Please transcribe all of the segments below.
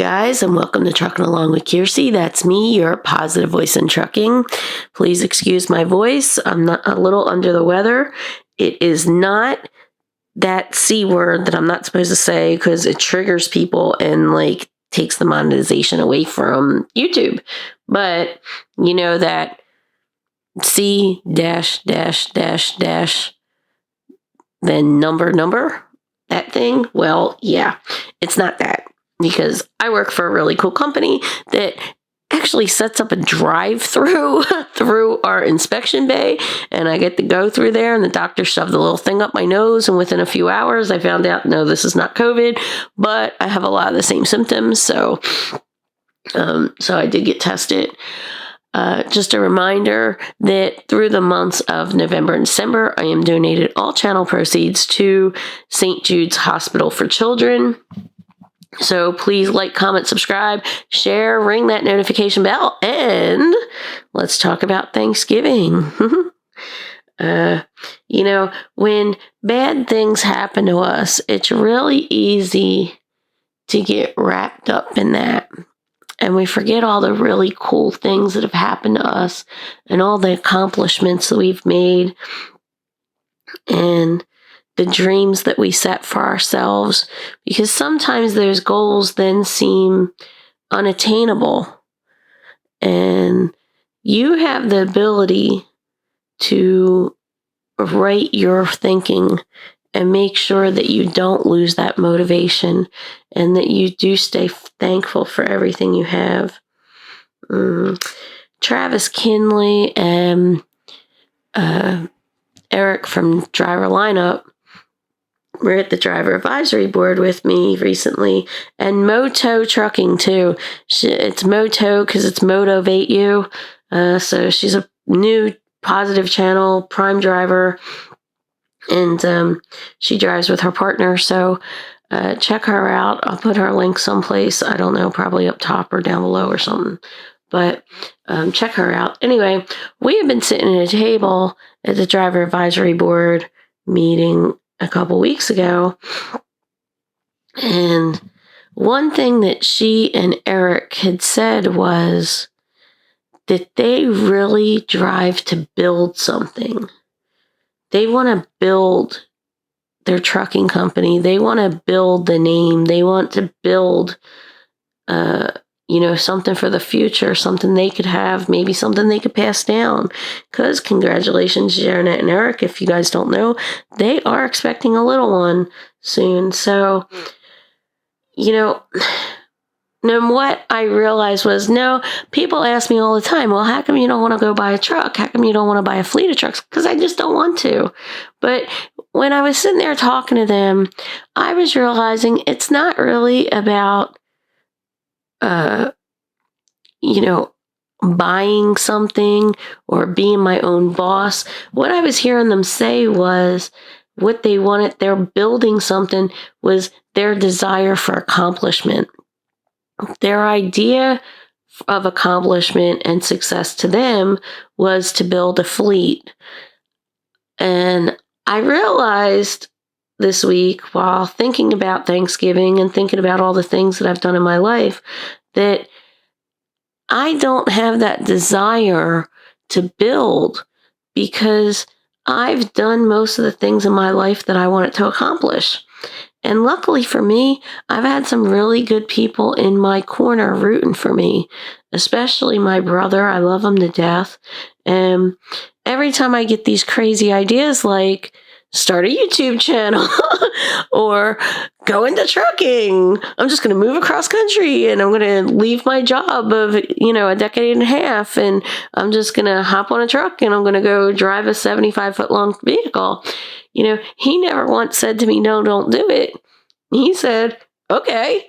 guys, and welcome to Trucking Along with Kearsey. That's me, your positive voice in trucking. Please excuse my voice. I'm not a little under the weather. It is not that C word that I'm not supposed to say because it triggers people and takes the monetization away from YouTube. But you know that C dash dash dash dash then number that thing. Well, yeah, it's not that. Because I work for a really cool company that actually sets up a drive-through through our inspection bay, and I get to go through there, and the doctor shoved the little thing up my nose, and within a few hours, I found out, no, this is not COVID, but I have a lot of the same symptoms, so I did get tested. Just a reminder that through the months of November and December, I am donated all channel proceeds to St. Jude's Hospital for Children. So please like, comment, subscribe, share, ring that notification bell, and let's talk about Thanksgiving. When bad things happen to us, it's really easy to get wrapped up in that. And we forget all the really cool things that have happened to us and all the accomplishments that we've made and the dreams that we set for ourselves, because sometimes those goals then seem unattainable, and you have the ability to write your thinking and make sure that you don't lose that motivation and that you do stay thankful for everything you have. Travis Kinley and Eric from Driver Lineup were at the driver advisory board with me recently, and Moto Trucking too. It's Moto because it's motivate you. So she's a new positive channel prime driver, and she drives with her partner. So check her out. I'll put her link someplace. I don't know, probably up top or down below or something. But check her out. Anyway, we have been sitting at a table at the driver advisory board meeting a couple weeks ago, and one thing that she and Eric had said was that they really drive to build something. They want to build their trucking company. They want to build the name. They want to build something for the future, something they could have, maybe something they could pass down. Because congratulations, Janet and Eric, if you guys don't know, they are expecting a little one soon. So, and what I realized was, people ask me all the time, well, how come you don't want to go buy a truck? How come you don't want to buy a fleet of trucks? Because I just don't want to. But when I was sitting there talking to them, I was realizing it's not really about buying something or being my own boss. What I was hearing them say was what they wanted, they're building something, was their desire for accomplishment. Their idea of accomplishment and success to them was to build a fleet. And I realized this week, while thinking about Thanksgiving and thinking about all the things that I've done in my life, that I don't have that desire to build because I've done most of the things in my life that I wanted to accomplish. And luckily for me, I've had some really good people in my corner rooting for me, especially my brother. I love him to death. And every time I get these crazy ideas like start a YouTube channel or go into trucking, I'm just going to move across country and I'm going to leave my job of, a decade and a half, and I'm just going to hop on a truck and I'm going to go drive a 75-foot long vehicle. He never once said to me, no, don't do it. He said, okay.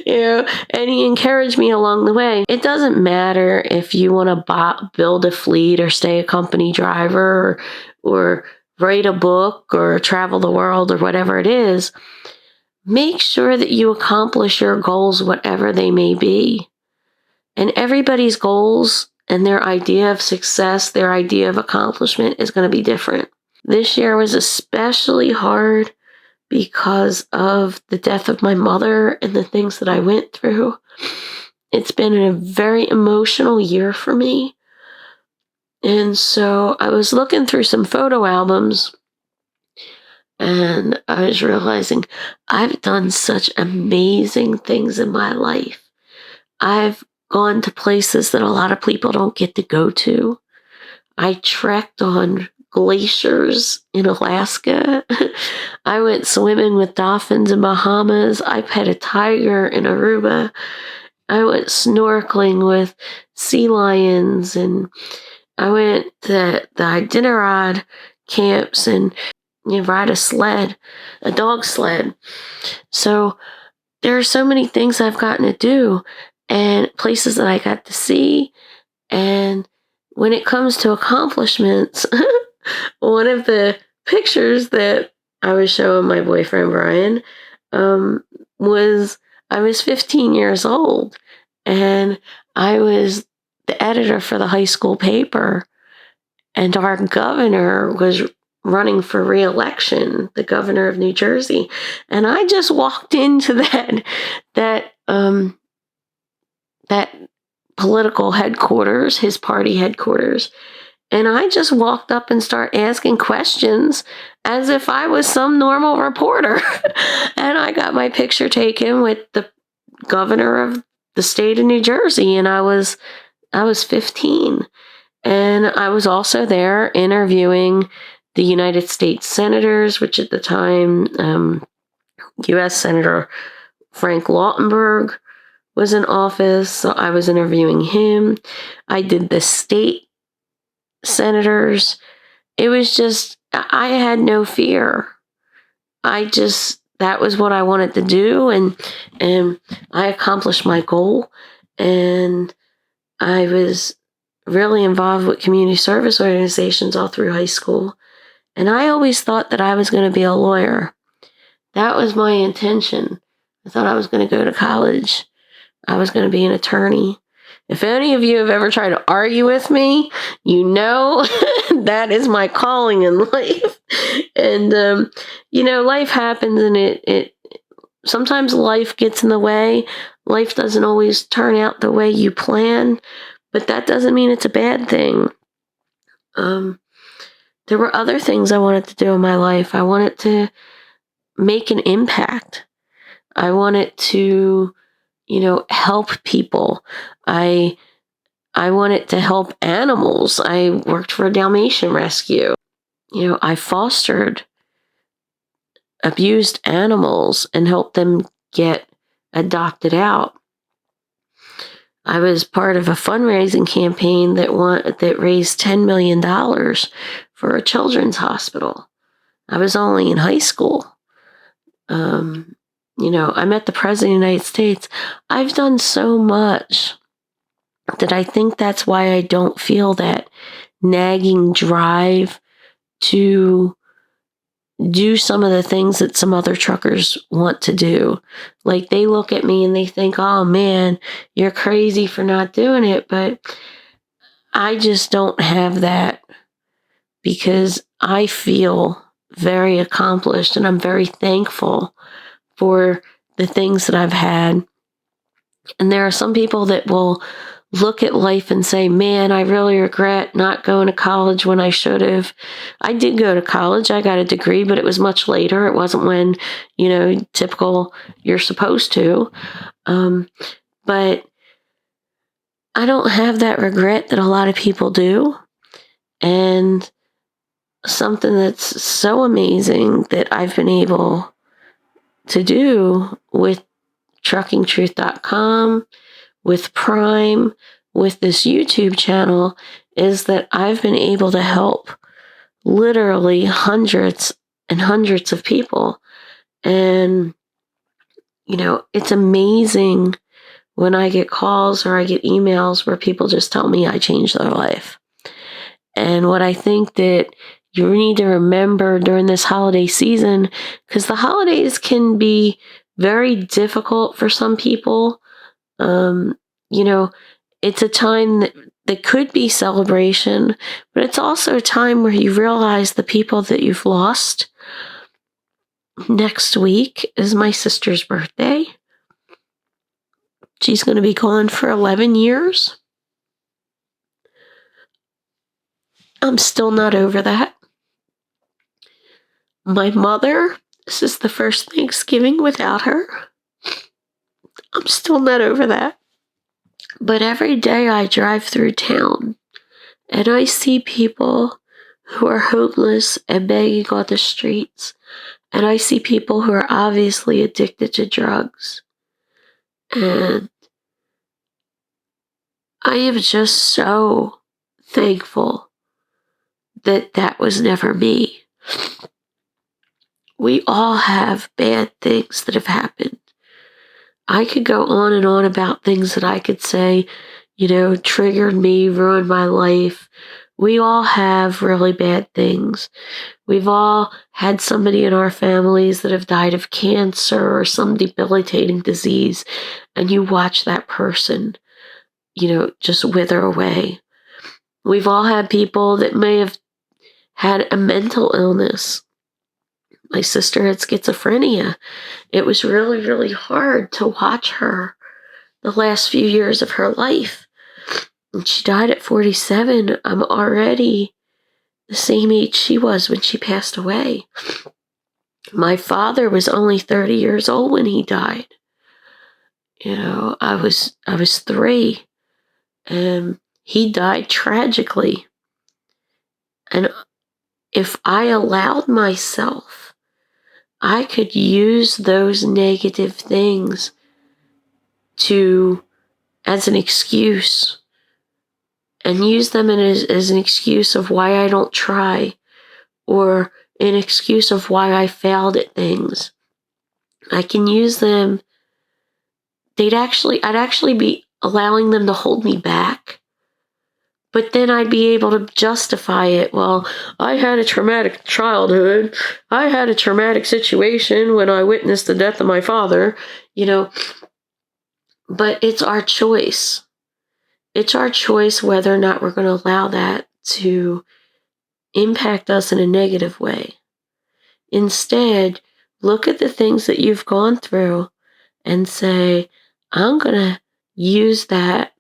And he encouraged me along the way. It doesn't matter if you want to build a fleet or stay a company driver or write a book or travel the world or whatever it is. Make sure that you accomplish your goals, whatever they may be. And everybody's goals and their idea of success, their idea of accomplishment is going to be different. This year was especially hard because of the death of my mother and the things that I went through. It's been a very emotional year for me. And so I was looking through some photo albums, and I was realizing I've done such amazing things in my life. I've gone to places that a lot of people don't get to go to. I trekked on glaciers in Alaska. I went swimming with dolphins in Bahamas. I pet a tiger in Aruba. I went snorkeling with sea lions, and I went to the Iditarod camps and ride a dog sled. So there are so many things I've gotten to do and places that I got to see. And when it comes to accomplishments, one of the pictures that I was showing my boyfriend Brian was I was 15 years old, and I was the editor for the high school paper, and our governor was running for re-election, the governor of New Jersey. And I just walked into that political headquarters, his party headquarters, and I just walked up and started asking questions as if I was some normal reporter. And I got my picture taken with the governor of the state of New Jersey, and I was 15. And I was also there interviewing the United States senators, which at the time, U.S. Senator Frank Lautenberg was in office, so I was interviewing him. I did the state senators. It was just, I had no fear. That was what I wanted to do, and I accomplished my goal, and I was really involved with community service organizations all through high school. And I always thought that I was going to be a lawyer. That was my intention. I thought I was going to go to college. I was going to be an attorney. If any of you have ever tried to argue with me, you know that is my calling in life. And, life happens, and it sometimes life gets in the way. Life doesn't always turn out the way you plan, but that doesn't mean it's a bad thing. There were other things I wanted to do in my life. I wanted to make an impact. I wanted to, help people. I wanted to help animals. I worked for a Dalmatian rescue. I fostered abused animals and helped them get adopted out. I was part of a fundraising campaign that raised $10 million for a children's hospital. I was only in high school. I met the President of the United States. I've done so much that I think that's why I don't feel that nagging drive to do some of the things that some other truckers want to do. Like, they look at me and they think, oh man, you're crazy for not doing it. But I just don't have that, because I feel very accomplished, and I'm very thankful for the things that I've had. And there are some people that will look at life and say, man, I really regret not going to college when I should have. I did go to college. I got a degree, but it was much later. It wasn't when, typical you're supposed to. But I don't have that regret that a lot of people do. And something that's so amazing that I've been able to do with truckingtruth.com, with Prime, with this YouTube channel, is that I've been able to help literally hundreds and hundreds of people. And, it's amazing when I get calls or I get emails where people just tell me I changed their life. And what I think that you need to remember during this holiday season, because the holidays can be very difficult for some people. It's a time that could be celebration, but it's also a time where you realize the people that you've lost. next week is my sister's birthday. She's going to be gone for 11 years. I'm still not over that. My mother, this is the first Thanksgiving without her. I'm still not over that. But every day I drive through town and I see people who are homeless and begging on the streets. And I see people who are obviously addicted to drugs. And I am just so thankful that that was never me. We all have bad things that have happened. I could go on and on about things that I could say, triggered me, ruined my life. We all have really bad things. We've all had somebody in our families that have died of cancer or some debilitating disease, and you watch that person, just wither away. We've all had people that may have had a mental illness. My sister had schizophrenia. It was really, really hard to watch her the last few years of her life. And she died at 47. I'm already the same age she was when she passed away. My father was only 30 years old when he died. I was 3, and he died tragically. And if I allowed myself, I could use those negative things as an excuse, and use them as an excuse of why I don't try, or an excuse of why I failed at things. I can use them. I'd actually be allowing them to hold me back. But then I'd be able to justify it. Well, I had a traumatic childhood. I had a traumatic situation when I witnessed the death of my father, But it's our choice. It's our choice whether or not we're going to allow that to impact us in a negative way. Instead, look at the things that you've gone through and say, I'm going to use that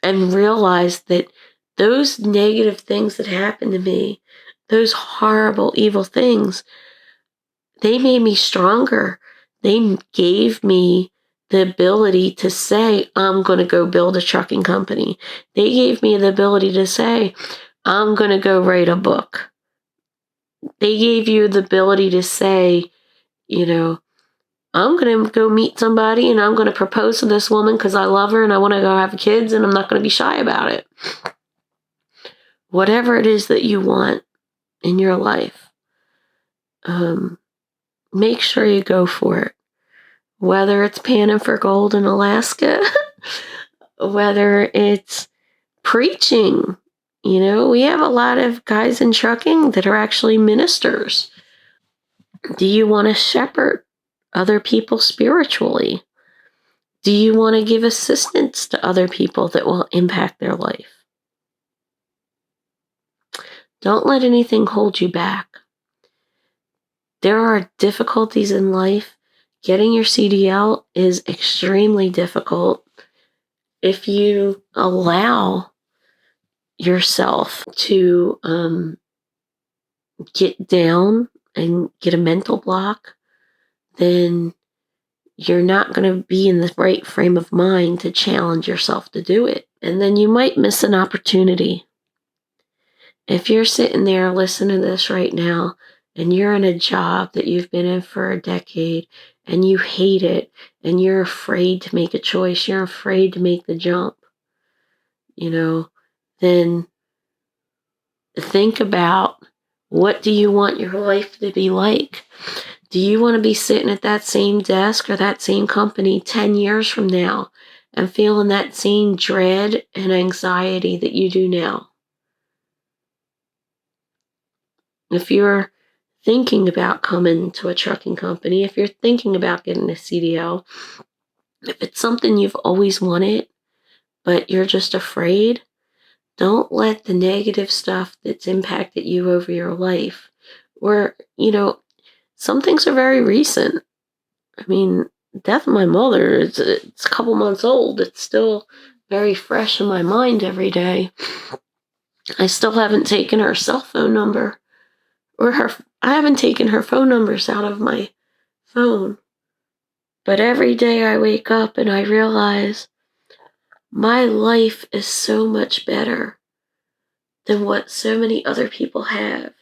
and realize that those negative things that happened to me, those horrible, evil things, they made me stronger. They gave me the ability to say, I'm going to go build a trucking company. They gave me the ability to say, I'm going to go write a book. They gave you the ability to say, I'm going to go meet somebody and I'm going to propose to this woman because I love her and I want to go have kids and I'm not going to be shy about it. Whatever it is that you want in your life, make sure you go for it. Whether it's panning for gold in Alaska, whether it's preaching. We have a lot of guys in trucking that are actually ministers. Do you want to shepherd other people spiritually? Do you want to give assistance to other people that will impact their life? Don't let anything hold you back. There are difficulties in life. Getting your CDL is extremely difficult. If you allow yourself to get down and get a mental block, then you're not going to be in the right frame of mind to challenge yourself to do it. And then you might miss an opportunity. If you're sitting there listening to this right now and you're in a job that you've been in for a decade and you hate it and you're afraid to make a choice, you're afraid to make the jump, then think about, what do you want your life to be like? Do you want to be sitting at that same desk or that same company 10 years from now and feeling that same dread and anxiety that you do now? If you're thinking about coming to a trucking company, if you're thinking about getting a CDL, if it's something you've always wanted, but you're just afraid, don't let the negative stuff that's impacted you over your life, or, some things are very recent. I mean, death of my mother, it's a couple months old. It's still very fresh in my mind every day. I still haven't taken her cell phone number, I haven't taken her phone numbers out of my phone. But every day I wake up and I realize my life is so much better than what so many other people have.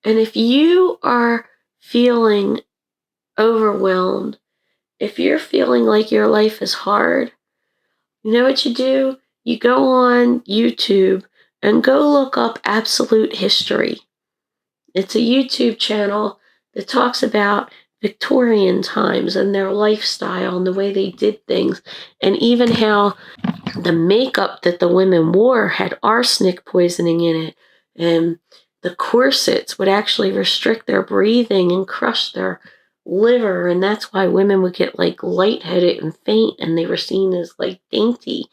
And if you are feeling overwhelmed, if you're feeling like your life is hard, you know what you do? You go on YouTube and go look up Absolute History. It's a YouTube channel that talks about Victorian times and their lifestyle and the way they did things, and even how the makeup that the women wore had arsenic poisoning in it, and the corsets would actually restrict their breathing and crush their liver, and that's why women would get like lightheaded and faint, and they were seen as like dainty,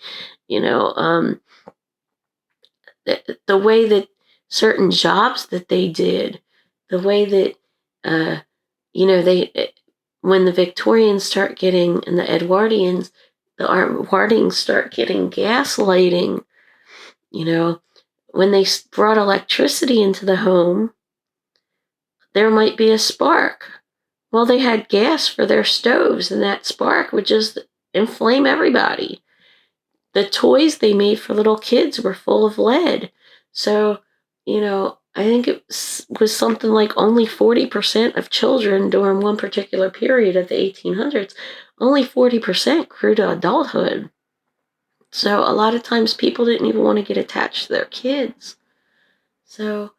the way that certain jobs that they did, the way that they when the Victorians start getting, and the Edwardians start getting gaslighting, when they brought electricity into the home, there might be a spark. Well, they had gas for their stoves, and that spark would just inflame everybody. The toys they made for little kids were full of lead. So, I think it was something like only 40% of children during one particular period of the 1800s, only 40% grew to adulthood. So a lot of times people didn't even want to get attached to their kids. So,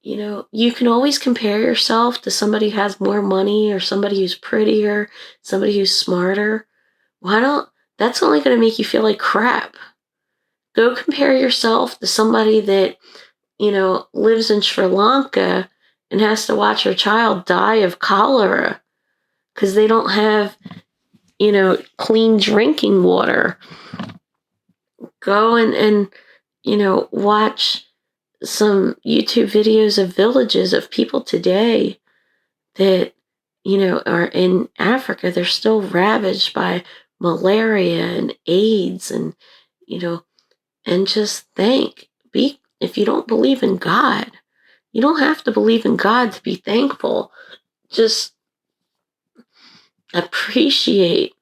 you can always compare yourself to somebody who has more money, or somebody who's prettier, somebody who's smarter. That's only going to make you feel like crap. Go compare yourself to somebody that, lives in Sri Lanka and has to watch her child die of cholera because they don't have, clean drinking water. Go and watch some YouTube videos of villages of people today that, are in Africa. They're still ravaged by malaria and AIDS, and, and just if you don't believe in God, you don't have to believe in God to be thankful. Just appreciate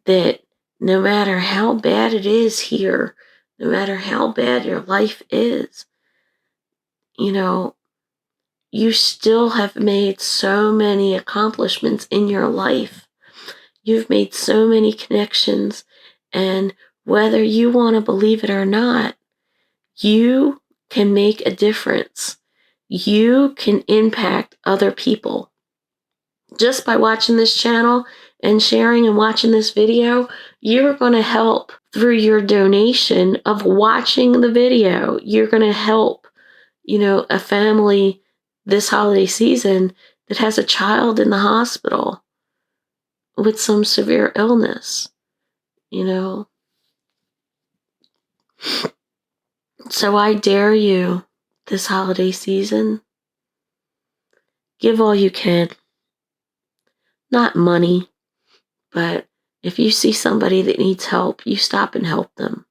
that no matter how bad it is here, no matter how bad your life is, you still have made so many accomplishments in your life. You've made so many connections, and whether you want to believe it or not, you can make a difference. You can impact other people. Just by watching this channel and sharing and watching this video, you're going to help through your donation of watching the video. You're going to help, a family this holiday season that has a child in the hospital with some severe illness, So I dare you this holiday season, give all you can. Not money, but if you see somebody that needs help, you stop and help them.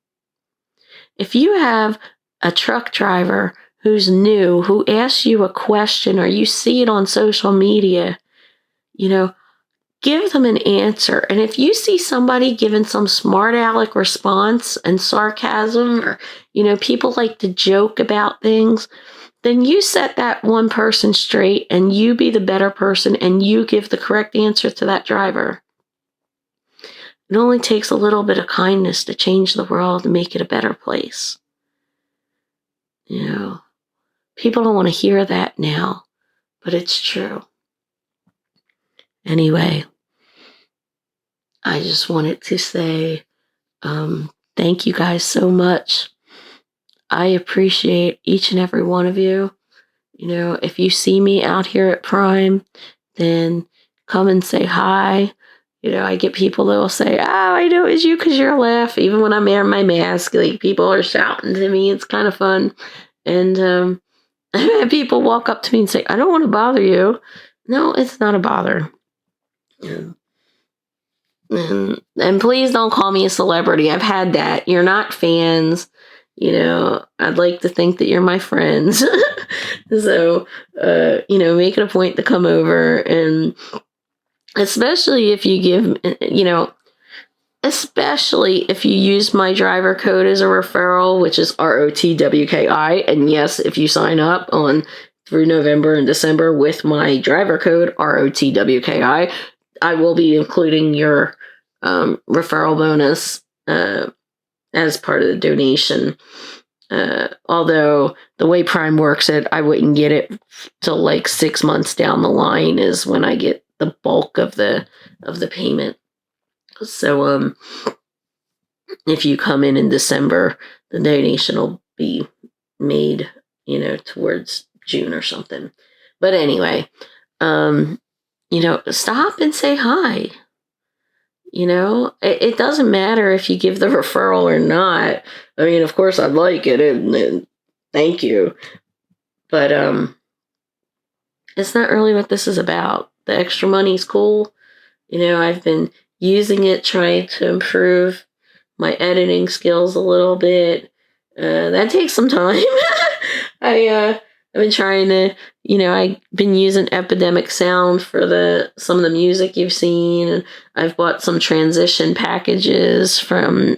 If you have a truck driver who's new, who asks you a question, or you see it on social media, give them an answer. And if you see somebody giving some smart aleck response and sarcasm, or, people like to joke about things, then you set that one person straight and you be the better person and you give the correct answer to that driver. It only takes a little bit of kindness to change the world and make it a better place. People don't want to hear that now, but it's true. Anyway, I just wanted to say thank you guys so much. I appreciate each and every one of you. If you see me out here at Prime, then come and say hi. I get people that will say, "Oh, I know it's you because you're laughing." Even when I'm wearing my mask, like, people are shouting to me. It's kind of fun. And I've had people walk up to me and say, "I don't want to bother you." No, it's not a bother. Yeah. And please don't call me a celebrity. I've had that. You're not fans. I'd like to think that you're my friends. So, make it a point to come over, and especially if you give, especially if you use my driver code as a referral, which is ROTWKI. And yes, if you sign up through November and December with my driver code ROTWKI, I will be including your referral bonus as part of the donation. Although the way Prime works I wouldn't get it till like 6 months down the line is when I get the bulk of the payment. So if you come in December, the donation will be made, towards June or something. But anyway, stop and say hi. It doesn't matter if you give the referral or not. I mean, of course I'd like it, and thank you. But it's not really what this is about. The extra money's cool. I've been using it, trying to improve my editing skills a little bit. That takes some time. I've been trying to, I've been using Epidemic Sound for some of the music you've seen. And I've bought some transition packages from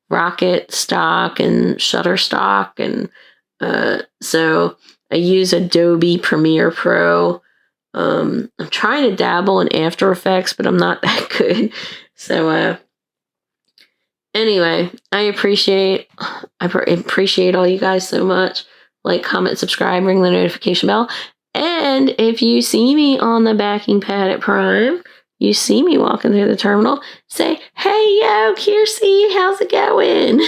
Rocket Stock and Shutterstock. And so I use Adobe Premiere Pro. I'm trying to dabble in After Effects, but I'm not that good. So anyway, I appreciate all you guys so much. Like, comment, subscribe, ring the notification bell. And if you see me on the backing pad at Prime, you see me walking through the terminal, say, "Hey, yo, Kearsey, how's it going?"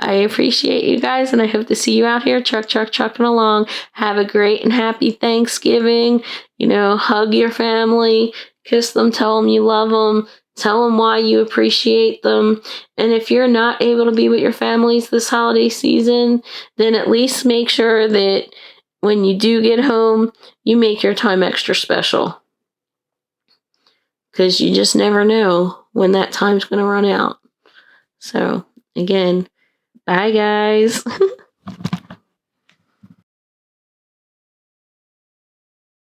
I appreciate you guys, and I hope to see you out here trucking along. Have a great and happy Thanksgiving. Hug your family, kiss them, tell them you love them. Tell them why you appreciate them. And if you're not able to be with your families this holiday season, then at least make sure that when you do get home, you make your time extra special. Because you just never know when that time's going to run out. So, again, bye guys.